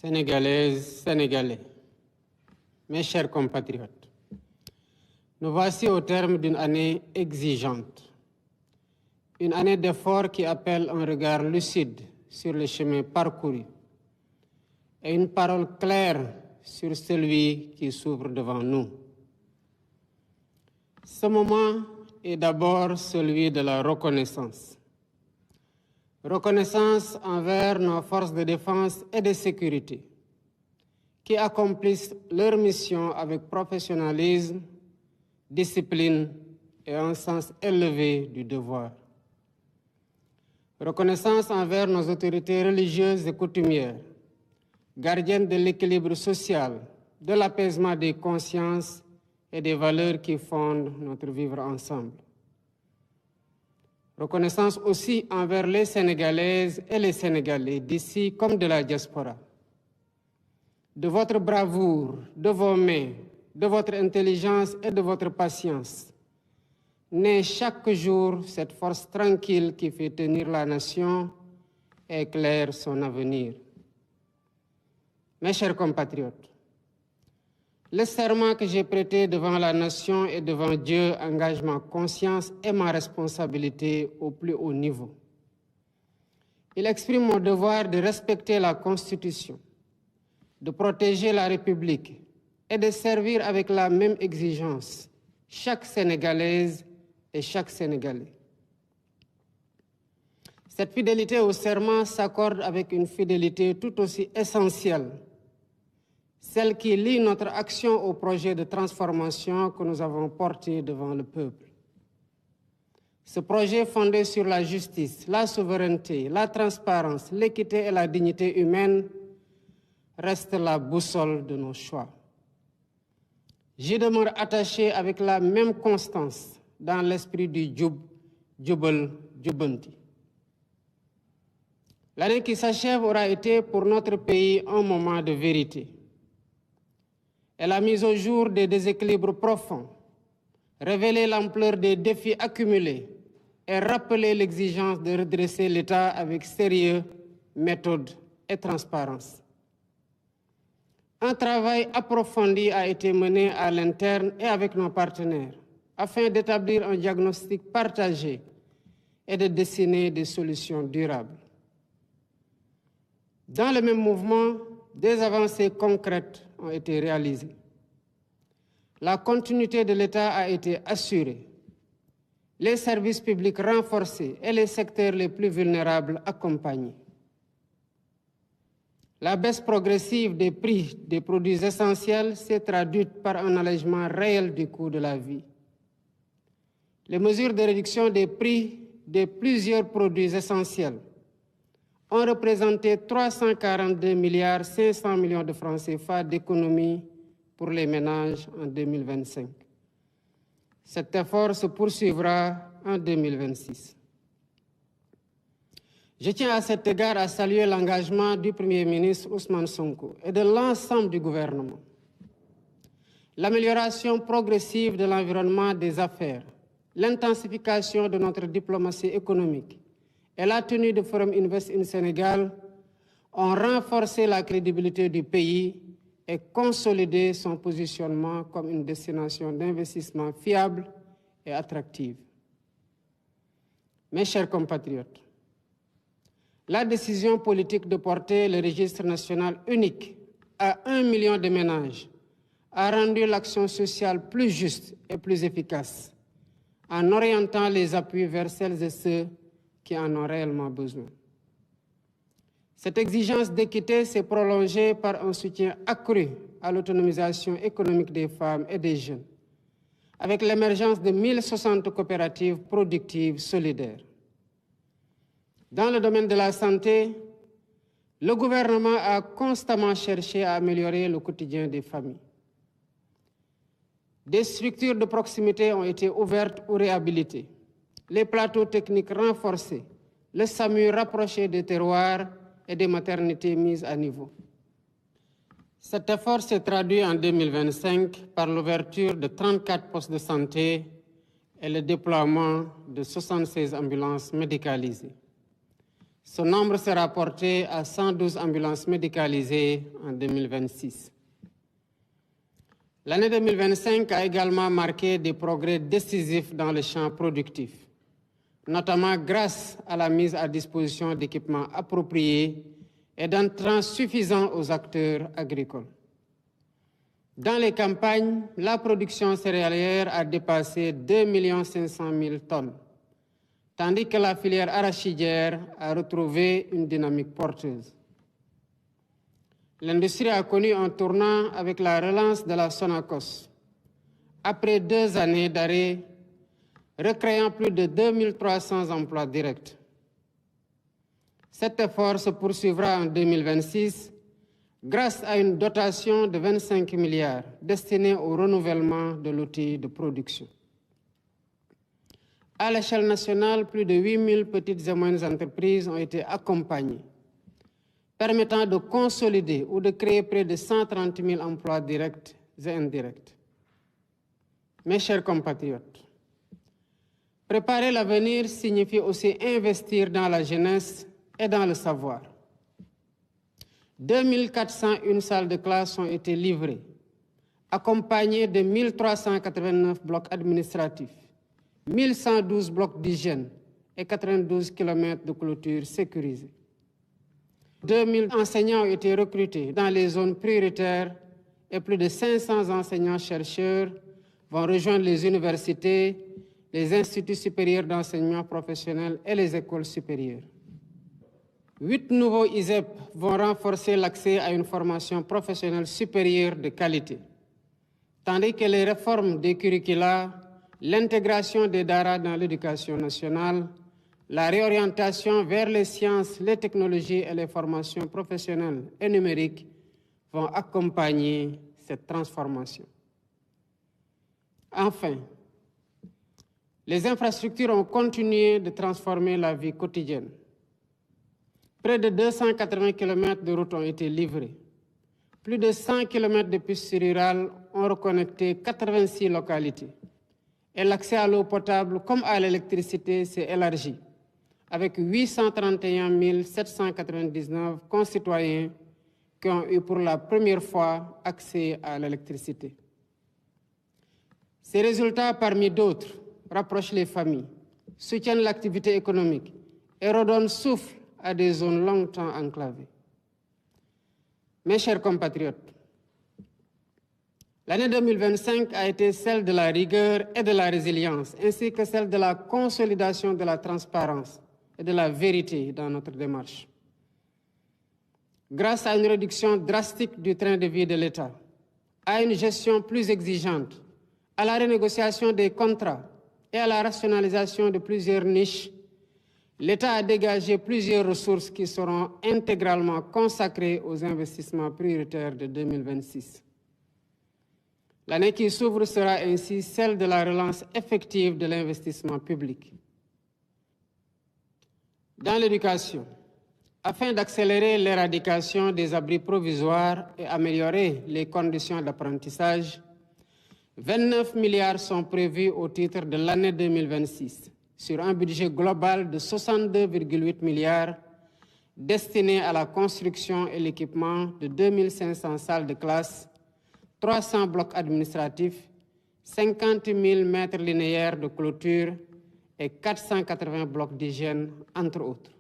Sénégalaises, Sénégalais, mes chers compatriotes, nous voici au terme d'une année exigeante, une année d'efforts qui appelle un regard lucide sur le chemin parcouru et une parole claire sur celui qui s'ouvre devant nous. Ce moment est d'abord celui de la reconnaissance. Reconnaissance envers nos forces de défense et de sécurité qui accomplissent leur mission avec professionnalisme, discipline et un sens élevé du devoir. Reconnaissance envers nos autorités religieuses et coutumières, gardiennes de l'équilibre social, de l'apaisement des consciences et des valeurs qui fondent notre vivre ensemble. Reconnaissance aussi envers les Sénégalaises et les Sénégalais d'ici comme de la diaspora. De votre bravoure, de vos mains, de votre intelligence et de votre patience, naît chaque jour cette force tranquille qui fait tenir la nation et éclaire son avenir. Mes chers compatriotes, le serment que j'ai prêté devant la nation et devant Dieu engage ma conscience et ma responsabilité au plus haut niveau. Il exprime mon devoir de respecter la Constitution, de protéger la République et de servir avec la même exigence chaque Sénégalaise et chaque Sénégalais. Cette fidélité au serment s'accorde avec une fidélité tout aussi essentielle, celle qui lie notre action au projet de transformation que nous avons porté devant le peuple. Ce projet fondé sur la justice, la souveraineté, la transparence, l'équité et la dignité humaine reste la boussole de nos choix. J'y demeure attaché avec la même constance dans l'esprit du Djoub, Djoubal, Djoubanti. L'année qui s'achève aura été pour notre pays un moment de vérité. Elle a mis au jour des déséquilibres profonds, révélé l'ampleur des défis accumulés et rappelé l'exigence de redresser l'État avec sérieux, méthode et transparence. Un travail approfondi a été mené à l'interne et avec nos partenaires afin d'établir un diagnostic partagé et de dessiner des solutions durables. Dans le même mouvement, des avancées concrètes ont été réalisées. La continuité de l'État a été assurée, les services publics renforcés et les secteurs les plus vulnérables accompagnés. La baisse progressive des prix des produits essentiels s'est traduite par un allègement réel du coût de la vie. Les mesures de réduction des prix de plusieurs produits essentiels ont représenté 342,5 milliards de francs CFA d'économies pour les ménages en 2025. Cet effort se poursuivra en 2026. Je tiens à cet égard à saluer l'engagement du Premier ministre Ousmane Sonko et de l'ensemble du gouvernement. L'amélioration progressive de l'environnement des affaires, l'intensification de notre diplomatie économique et la tenue du Forum Invest in Sénégal ont renforcé la crédibilité du pays et consolidé son positionnement comme une destination d'investissement fiable et attractive. Mes chers compatriotes, la décision politique de porter le registre national unique à 1 million de ménages a rendu l'action sociale plus juste et plus efficace en orientant les appuis vers celles et ceux qui en ont réellement besoin. Cette exigence d'équité s'est prolongée par un soutien accru à l'autonomisation économique des femmes et des jeunes, avec l'émergence de 1060 coopératives productives solidaires. Dans le domaine de la santé, le gouvernement a constamment cherché à améliorer le quotidien des familles. Des structures de proximité ont été ouvertes ou réhabilitées, les plateaux techniques renforcés, le SAMU rapproché des terroirs et des maternités mises à niveau. Cet effort s'est traduit en 2025 par l'ouverture de 34 postes de santé et le déploiement de 76 ambulances médicalisées. Ce Son nombre sera porté à 112 ambulances médicalisées en 2026. L'année 2025 a également marqué des progrès décisifs dans le champ productif, notamment grâce à la mise à disposition d'équipements appropriés et d'intrants suffisants aux acteurs agricoles. Dans les campagnes, la production céréalière a dépassé 2 500 000 tonnes, tandis que la filière arachidière a retrouvé une dynamique porteuse. L'industrie a connu un tournant avec la relance de la Sonacos, après 2 années d'arrêt, recréant plus de 2300 emplois directs. Cet effort se poursuivra en 2026 grâce à une dotation de 25 milliards destinée au renouvellement de l'outil de production. À l'échelle nationale, plus de 8 000 petites et moyennes entreprises ont été accompagnées, permettant de consolider ou de créer près de 130 000 emplois directs et indirects. Mes chers compatriotes, préparer l'avenir signifie aussi investir dans la jeunesse et dans le savoir. 2401 salles de classe ont été livrées, accompagnées de 1389 blocs administratifs, 1112 blocs d'hygiène et 92 km de clôture sécurisés. 2000 enseignants ont été recrutés dans les zones prioritaires et plus de 500 enseignants-chercheurs vont rejoindre les universités, les instituts supérieurs d'enseignement professionnel et les écoles supérieures. 8 nouveaux ISEP vont renforcer l'accès à une formation professionnelle supérieure de qualité, tandis que les réformes des curricula, l'intégration des DARA dans l'éducation nationale, la réorientation vers les sciences, les technologies et les formations professionnelles et numériques vont accompagner cette transformation. Enfin, les infrastructures ont continué de transformer la vie quotidienne. Près de 280 km de routes ont été livrés. Plus de 100 km de pistes rurales ont reconnecté 86 localités. Et l'accès à l'eau potable comme à l'électricité s'est élargi, avec 831 799 concitoyens qui ont eu pour la première fois accès à l'électricité. Ces résultats, parmi d'autres, rapprochent les familles, soutiennent l'activité économique et redonnent souffle à des zones longtemps enclavées. Mes chers compatriotes, l'année 2025 a été celle de la rigueur et de la résilience, ainsi que celle de la consolidation de la transparence et de la vérité dans notre démarche. Grâce à une réduction drastique du train de vie de l'État, à une gestion plus exigeante, à la renégociation des contrats et à la rationalisation de plusieurs niches, l'État a dégagé plusieurs ressources qui seront intégralement consacrées aux investissements prioritaires de 2026. L'année qui s'ouvre sera ainsi celle de la relance effective de l'investissement public. Dans l'éducation, afin d'accélérer l'éradication des abris provisoires et améliorer les conditions d'apprentissage, 29 milliards sont prévus au titre de l'année 2026, sur un budget global de 62,8 milliards destiné à la construction et l'équipement de 2500 salles de classe, 300 blocs administratifs, 50 000 mètres linéaires de clôture et 480 blocs d'hygiène, entre autres.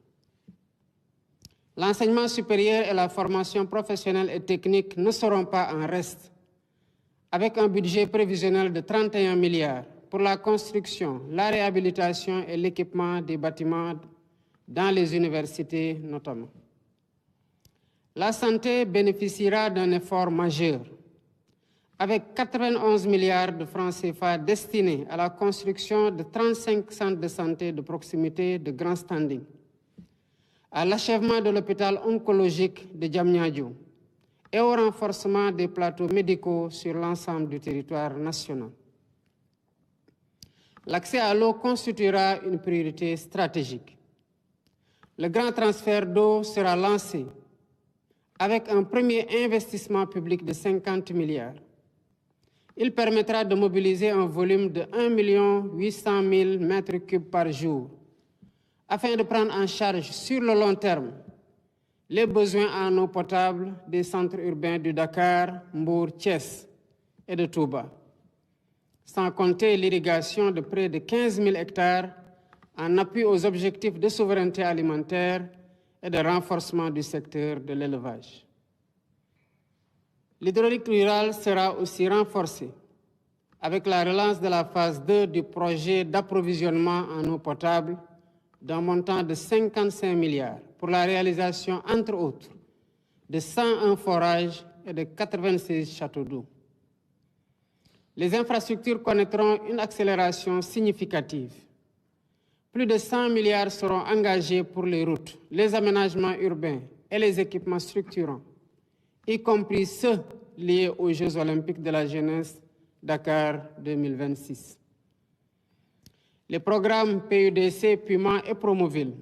L'enseignement supérieur et la formation professionnelle et technique ne seront pas en reste, avec un budget prévisionnel de 31 milliards pour la construction, la réhabilitation et l'équipement des bâtiments dans les universités notamment. La santé bénéficiera d'un effort majeur, avec 91 milliards de francs CFA destinés à la construction de 35 centres de santé de proximité de grand standing, à l'achèvement de l'hôpital oncologique de Diamniadio et au renforcement des plateaux médicaux sur l'ensemble du territoire national. L'accès à l'eau constituera une priorité stratégique. Le grand transfert d'eau sera lancé avec un premier investissement public de 50 milliards. Il permettra de mobiliser un volume de 1 800 000 mètres cubes par jour, afin de prendre en charge sur le long terme les besoins en eau potable des centres urbains du Dakar, Mbour, Thiès et de Touba, sans compter l'irrigation de près de 15 000 hectares en appui aux objectifs de souveraineté alimentaire et de renforcement du secteur de l'élevage. L'hydraulique rurale sera aussi renforcée avec la relance de la phase 2 du projet d'approvisionnement en eau potable d'un montant de 55 milliards pour la réalisation, entre autres, de 101 forages et de 96 châteaux d'eau. Les infrastructures connaîtront une accélération significative. Plus de 100 milliards seront engagés pour les routes, les aménagements urbains et les équipements structurants, y compris ceux liés aux Jeux olympiques de la jeunesse Dakar 2026. Les programmes PUDC, Puma et Promoville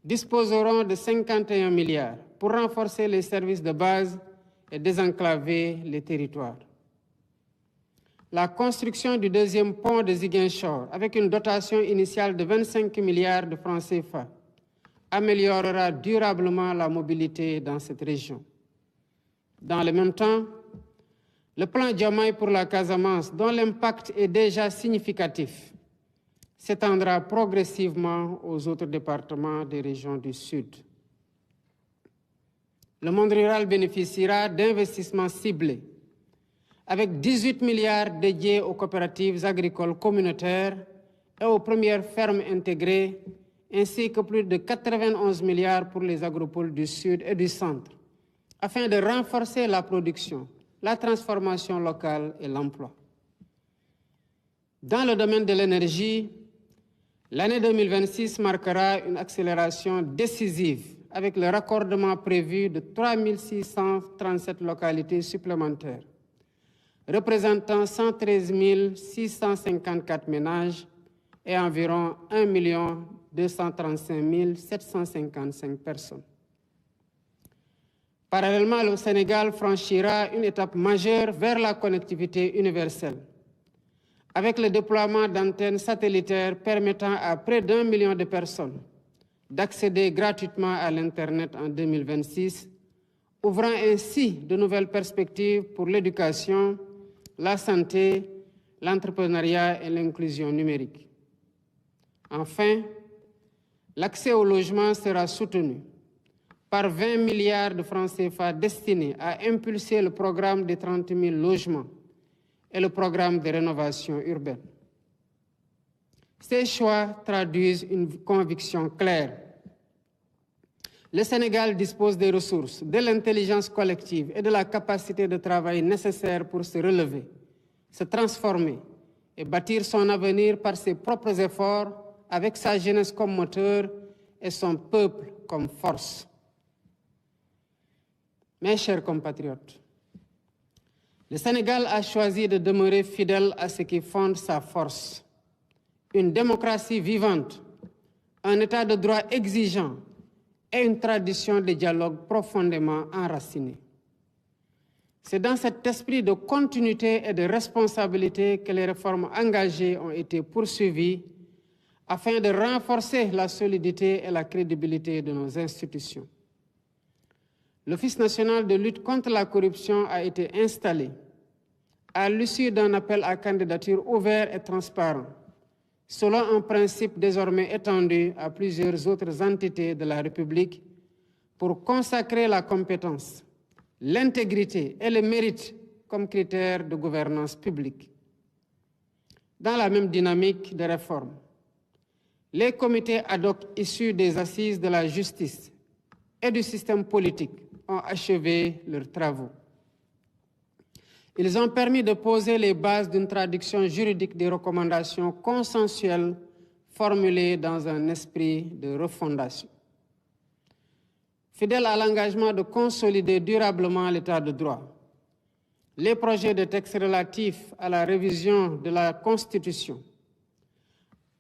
disposeront de 51 milliards pour renforcer les services de base et désenclaver les territoires. La construction du deuxième pont de Ziguinchor, avec une dotation initiale de 25 milliards de francs CFA, améliorera durablement la mobilité dans cette région. Dans le même temps, le plan Diomaye pour la Casamance, dont l'impact est déjà significatif, s'étendra progressivement aux autres départements des régions du Sud. Le monde rural bénéficiera d'investissements ciblés, avec 18 milliards dédiés aux coopératives agricoles communautaires et aux premières fermes intégrées, ainsi que plus de 91 milliards pour les agropoles du Sud et du Centre, afin de renforcer la production, la transformation locale et l'emploi. Dans le domaine de l'énergie, l'année 2026 marquera une accélération décisive avec le raccordement prévu de 3 637 localités supplémentaires, représentant 113 654 ménages et environ 1 235 755 personnes. Parallèlement, le Sénégal franchira une étape majeure vers la connectivité universelle, avec le déploiement d'antennes satellitaires permettant à près d'1 million de personnes d'accéder gratuitement à l'Internet en 2026, ouvrant ainsi de nouvelles perspectives pour l'éducation, la santé, l'entrepreneuriat et l'inclusion numérique. Enfin, l'accès au logement sera soutenu par 20 milliards de francs CFA destinés à impulser le programme des 30 000 logements et le programme de rénovation urbaine. Ces choix traduisent une conviction claire. Le Sénégal dispose des ressources, de l'intelligence collective et de la capacité de travail nécessaires pour se relever, se transformer et bâtir son avenir par ses propres efforts, avec sa jeunesse comme moteur et son peuple comme force. Mes chers compatriotes, le Sénégal a choisi de demeurer fidèle à ce qui fonde sa force. Une démocratie vivante, un état de droit exigeant et une tradition de dialogue profondément enracinée. C'est dans cet esprit de continuité et de responsabilité que les réformes engagées ont été poursuivies afin de renforcer la solidité et la crédibilité de nos institutions. L'Office national de lutte contre la corruption a été installé à l'issue d'un appel à candidature ouvert et transparent, selon un principe désormais étendu à plusieurs autres entités de la République pour consacrer la compétence, l'intégrité et le mérite comme critères de gouvernance publique. Dans la même dynamique de réforme, les comités ad hoc issus des assises de la justice et du système politique ont achevé leurs travaux. Ils ont permis de poser les bases d'une traduction juridique des recommandations consensuelles formulées dans un esprit de refondation. Fidèles à l'engagement de consolider durablement l'état de droit, les projets de textes relatifs à la révision de la Constitution,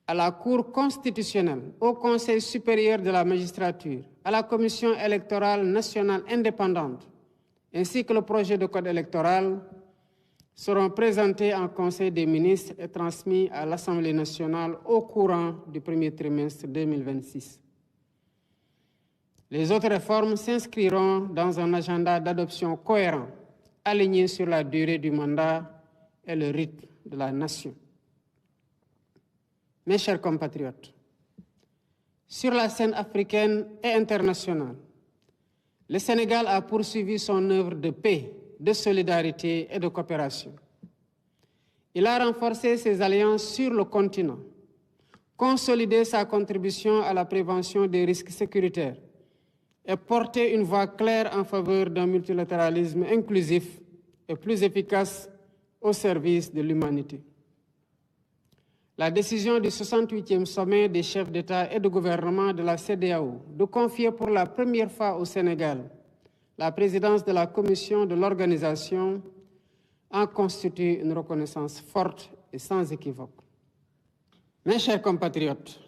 à la Cour constitutionnelle, au Conseil supérieur de la magistrature, à la Commission électorale nationale indépendante, ainsi que le projet de code électoral, seront présentés en Conseil des ministres et transmis à l'Assemblée nationale au courant du premier trimestre 2026. Les autres réformes s'inscriront dans un agenda d'adoption cohérent, aligné sur la durée du mandat et le rythme de la nation. Mes chers compatriotes, sur la scène africaine et internationale, le Sénégal a poursuivi son œuvre de paix, de solidarité et de coopération. Il a renforcé ses alliances sur le continent, consolidé sa contribution à la prévention des risques sécuritaires et porté une voix claire en faveur d'un multilatéralisme inclusif et plus efficace au service de l'humanité. La décision du 68e sommet des chefs d'État et de gouvernement de la CEDEAO de confier pour la première fois au Sénégal la présidence de la commission de l'organisation en constitue une reconnaissance forte et sans équivoque. Mes chers compatriotes,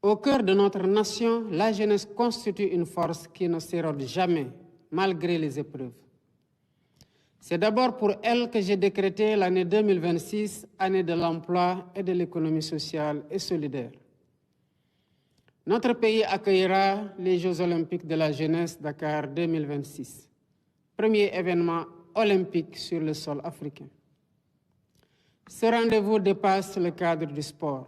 au cœur de notre nation, la jeunesse constitue une force qui ne s'érode jamais, malgré les épreuves. C'est d'abord pour elle que j'ai décrété l'année 2026, année de l'emploi et de l'économie sociale et solidaire. Notre pays accueillera les Jeux olympiques de la jeunesse Dakar 2026, premier événement olympique sur le sol africain. Ce rendez-vous dépasse le cadre du sport.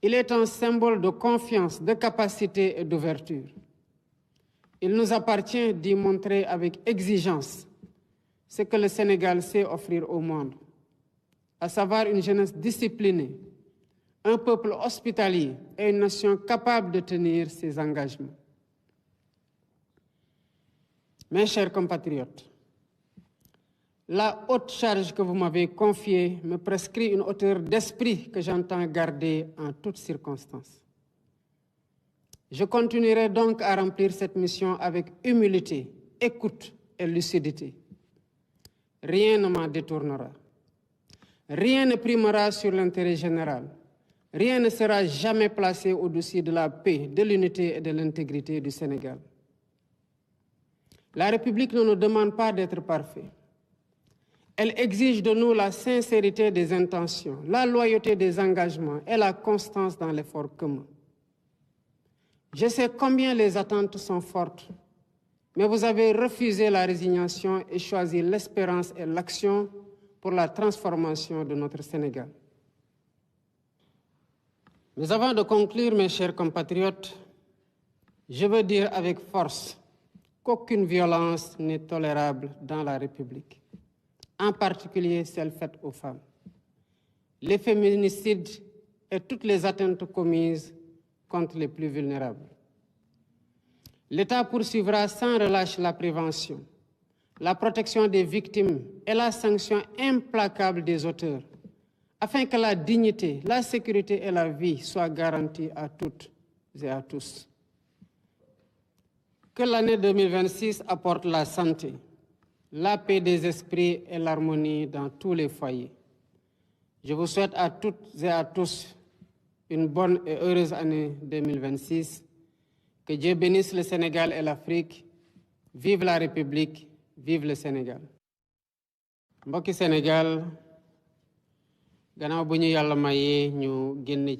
Il est un symbole de confiance, de capacité et d'ouverture. Il nous appartient d'y montrer avec exigence ce que le Sénégal sait offrir au monde, à savoir une jeunesse disciplinée, un peuple hospitalier et une nation capable de tenir ses engagements. Mes chers compatriotes, la haute charge que vous m'avez confiée me prescrit une hauteur d'esprit que j'entends garder en toutes circonstances. Je continuerai donc à remplir cette mission avec humilité, écoute et lucidité. Rien ne m'en détournera. Rien ne primera sur l'intérêt général. Rien ne sera jamais placé au-dessus de la paix, de l'unité et de l'intégrité du Sénégal. La République ne nous demande pas d'être parfaits. Elle exige de nous la sincérité des intentions, la loyauté des engagements et la constance dans l'effort commun. Je sais combien les attentes sont fortes, mais vous avez refusé la résignation et choisi l'espérance et l'action pour la transformation de notre Sénégal. Mais avant de conclure, mes chers compatriotes, je veux dire avec force qu'aucune violence n'est tolérable dans la République, en particulier celle faite aux femmes. Les féminicides et toutes les atteintes commises contre les plus vulnérables. L'État poursuivra sans relâche la prévention, la protection des victimes et la sanction implacable des auteurs, afin que la dignité, la sécurité et la vie soient garanties à toutes et à tous. Que l'année 2026 apporte la santé, la paix des esprits et l'harmonie dans tous les foyers. Je vous souhaite à toutes et à tous une bonne et heureuse année 2026. Que Dieu bénisse le Sénégal et l'Afrique. Vive la République, vive le Sénégal. Mbokki Sénégal, gannaaw bu ñu Yàlla mayee ñu génne